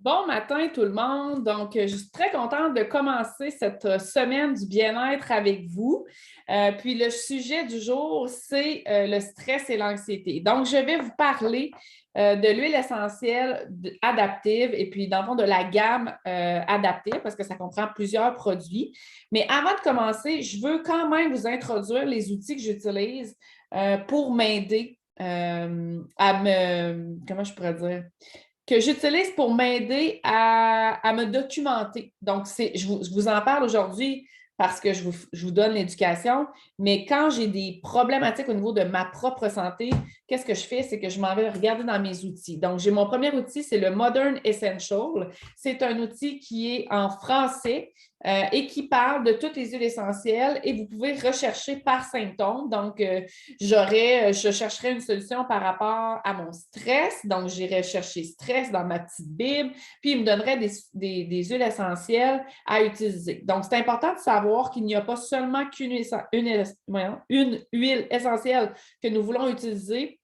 Bon matin tout le monde. Donc, je suis très contente de commencer cette semaine du bien-être avec vous. Puis le sujet du jour, c'est le stress et l'anxiété. Donc, je vais vous parler de l'huile essentielle adaptive et puis dans le fond de la gamme adaptive parce que ça comprend plusieurs produits. Mais avant de commencer, je veux quand même vous introduire les outils que j'utilise pour m'aider à me, comment je pourrais dire? Que j'utilise pour m'aider à me documenter. Donc, je vous en parle aujourd'hui parce que je vous donne l'éducation, mais quand j'ai des problématiques au niveau de ma propre santé, qu'est-ce que je fais? C'est que je m'en vais regarder dans mes outils. Donc, j'ai mon premier outil, c'est le Modern Essential. C'est un outil qui est en français et qui parle de toutes les huiles essentielles et vous pouvez rechercher par symptômes. Donc, je chercherai une solution par rapport à mon stress. Donc, j'irai chercher stress dans ma petite Bible, puis il me donnerait des huiles essentielles à utiliser. Donc, c'est important de savoir qu'il n'y a pas seulement une huile essentielle que nous voulons utiliser,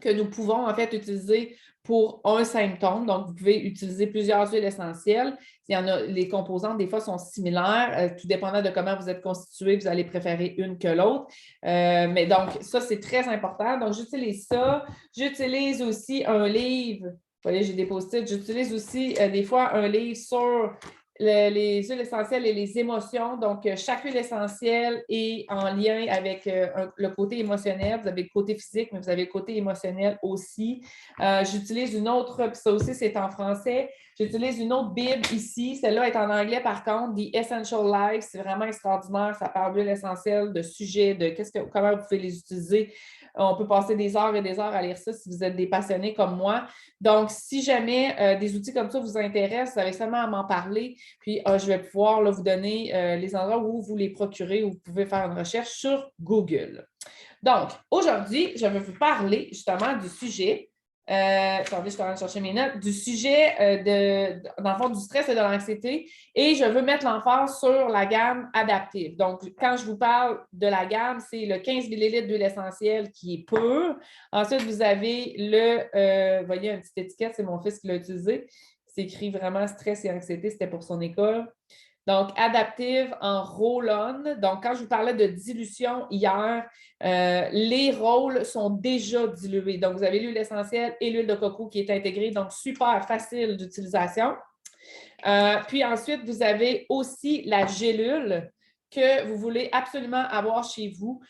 que nous pouvons en fait utiliser pour un symptôme. Donc, vous pouvez utiliser plusieurs huiles essentielles. Il y en a, les composantes, des fois, sont similaires. Tout dépendant de comment vous êtes constitué, vous allez préférer une que l'autre. Mais donc, ça, c'est très important. Donc, j'utilise ça. J'utilise aussi un livre. Vous voyez, j'ai des post-it. J'utilise aussi des fois un livre sur les huiles essentielles et les émotions. Donc, chaque huile essentielle est en lien avec le côté émotionnel. Vous avez le côté physique, mais vous avez le côté émotionnel aussi. J'utilise une autre, puis ça aussi, c'est en français. J'utilise une autre Bible ici. Celle-là est en anglais, par contre, The Essential Life. C'est vraiment extraordinaire. Ça parle d'huile essentielle, de sujets, de comment vous pouvez les utiliser. On peut passer des heures et des heures à lire ça si vous êtes des passionnés comme moi. Donc, si jamais des outils comme ça vous intéressent, vous avez seulement à m'en parler. Puis, je vais pouvoir là, vous donner les endroits où vous les procurez, où vous pouvez faire une recherche sur Google. Donc, aujourd'hui, je vais vous parler justement du sujet. Attendez, je suis en train de chercher mes notes. Du sujet, dans le fond, du stress et de l'anxiété. Et je veux mettre l'emphase sur la gamme adaptive. Donc, quand je vous parle de la gamme, c'est le 15 ml d'huile essentielle qui est pure. Ensuite, vous avez vous voyez, une petite étiquette, c'est mon fils qui l'a utilisé. C'est écrit vraiment stress et anxiété, c'était pour son école. Donc, adaptive en roll-on. Donc, quand je vous parlais de dilution hier, les rôles sont déjà dilués. Donc, vous avez l'huile essentielle et l'huile de coco qui est intégrée. Donc, super facile d'utilisation. Puis ensuite, vous avez aussi la gélule que vous voulez absolument avoir chez vous.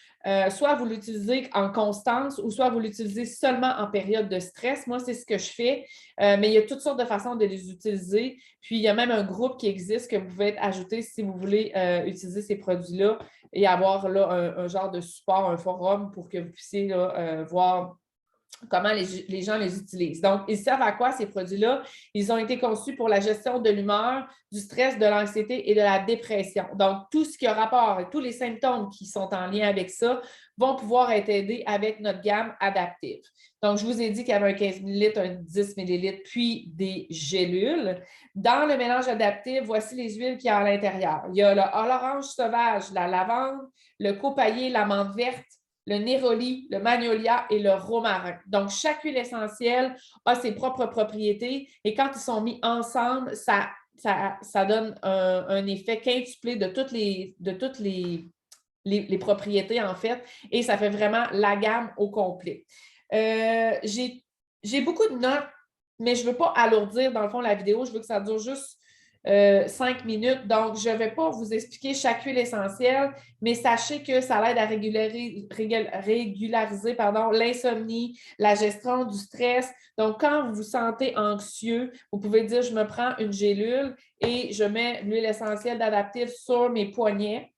Soit vous l'utilisez en constance ou soit vous l'utilisez seulement en période de stress. Moi, c'est ce que je fais, mais il y a toutes sortes de façons de les utiliser. Puis, il y a même un groupe qui existe que vous pouvez ajouter si vous voulez utiliser ces produits-là et avoir là, un genre de support, un forum pour que vous puissiez là, voir comment les gens les utilisent. Donc, ils servent à quoi ces produits-là? Ils ont été conçus pour la gestion de l'humeur, du stress, de l'anxiété et de la dépression. Donc, tout ce qui a rapport, tous les symptômes qui sont en lien avec ça vont pouvoir être aidés avec notre gamme adaptive. Donc, je vous ai dit qu'il y avait un 15 ml, un 10 ml, puis des gélules. Dans le mélange adaptif, voici les huiles qu'il y a à l'intérieur. Il y a l'orange sauvage, la lavande, le copaillé, l'amande verte, le néroli, le magnolia et le romarin. Donc, chaque huile essentielle a ses propres propriétés et quand ils sont mis ensemble, ça donne un effet quintuplé de toutes les propriétés, en fait, et ça fait vraiment la gamme au complet. J'ai beaucoup de notes, mais je ne veux pas alourdir, dans le fond, la vidéo. Je veux que ça dure juste 5 minutes. Donc, je ne vais pas vous expliquer chaque huile essentielle, mais sachez que ça l'aide à régulariser l'insomnie, la gestion du stress. Donc, quand vous vous sentez anxieux, vous pouvez dire, je me prends une gélule et je mets l'huile essentielle d'adaptif sur mes poignets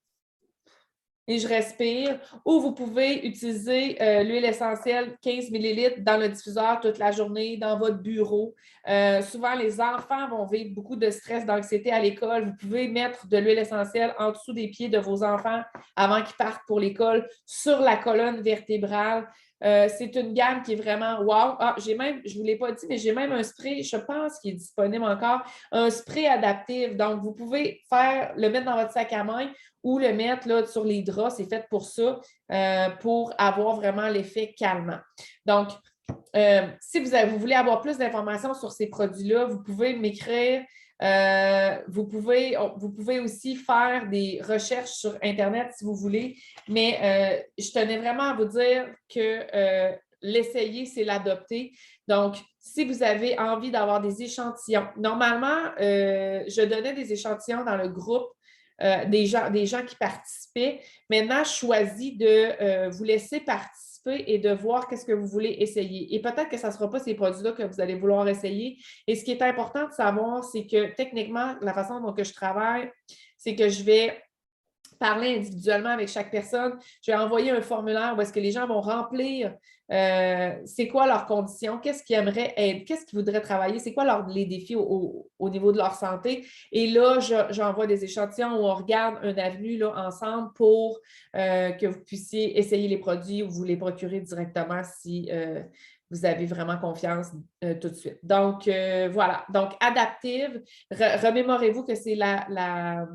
et je respire. Ou vous pouvez utiliser l'huile essentielle 15 ml dans le diffuseur toute la journée, dans votre bureau. Souvent, les enfants vont vivre beaucoup de stress, d'anxiété à l'école. Vous pouvez mettre de l'huile essentielle en dessous des pieds de vos enfants avant qu'ils partent pour l'école, sur la colonne vertébrale. C'est une gamme qui est vraiment wow. Ah, je ne vous l'ai pas dit, mais j'ai même un spray, je pense qu'il est disponible encore, un spray adaptif. Donc, vous pouvez le mettre dans votre sac à main ou le mettre là, sur les draps, c'est fait pour ça, pour avoir vraiment l'effet calmant. Donc, Si vous voulez avoir plus d'informations sur ces produits-là, vous pouvez m'écrire. Vous pouvez aussi faire des recherches sur Internet si vous voulez, mais je tenais vraiment à vous dire que l'essayer, c'est l'adopter. Donc, si vous avez envie d'avoir des échantillons, normalement, je donnais des échantillons dans le groupe des gens qui participaient. Maintenant, je choisis de vous laisser participer et de voir qu'est-ce que vous voulez essayer. Et peut-être que ce ne sera pas ces produits-là que vous allez vouloir essayer. Et ce qui est important de savoir, c'est que techniquement, la façon dont je travaille, c'est que je vais parler individuellement avec chaque personne. Je vais envoyer un formulaire où est-ce que les gens vont remplir c'est quoi leurs conditions, qu'est-ce qu'ils aimeraient être, qu'est-ce qu'ils voudraient travailler, c'est quoi les défis au niveau de leur santé. Et là, j'envoie des échantillons où on regarde un avenue là, ensemble pour que vous puissiez essayer les produits ou vous les procurer directement si vous avez vraiment confiance tout de suite. Donc, voilà. Donc, Adaptive, remémorez-vous que c'est la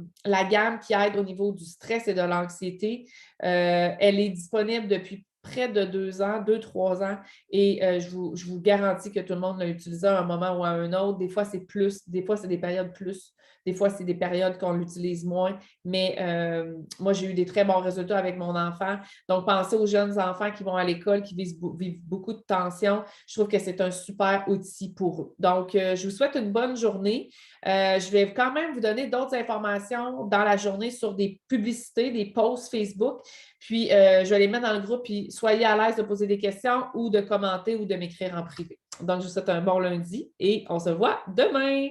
gamme qui aide au niveau du stress et de l'anxiété. Elle est disponible depuis près de 2 ans, 2-3 ans, et je vous garantis que tout le monde l'a utilisé à un moment ou à un autre. Des fois, c'est plus, des fois, c'est des périodes plus, des fois, c'est des périodes qu'on l'utilise moins, mais moi, j'ai eu des très bons résultats avec mon enfant. Donc, pensez aux jeunes enfants qui vont à l'école, qui vivent beaucoup de tension. Je trouve que c'est un super outil pour eux. Donc, je vous souhaite une bonne journée. Je vais quand même vous donner d'autres informations dans la journée sur des publicités, des posts Facebook. Puis, je vais les mettre dans le groupe. Puis, soyez à l'aise de poser des questions ou de commenter ou de m'écrire en privé. Donc, je vous souhaite un bon lundi et on se voit demain.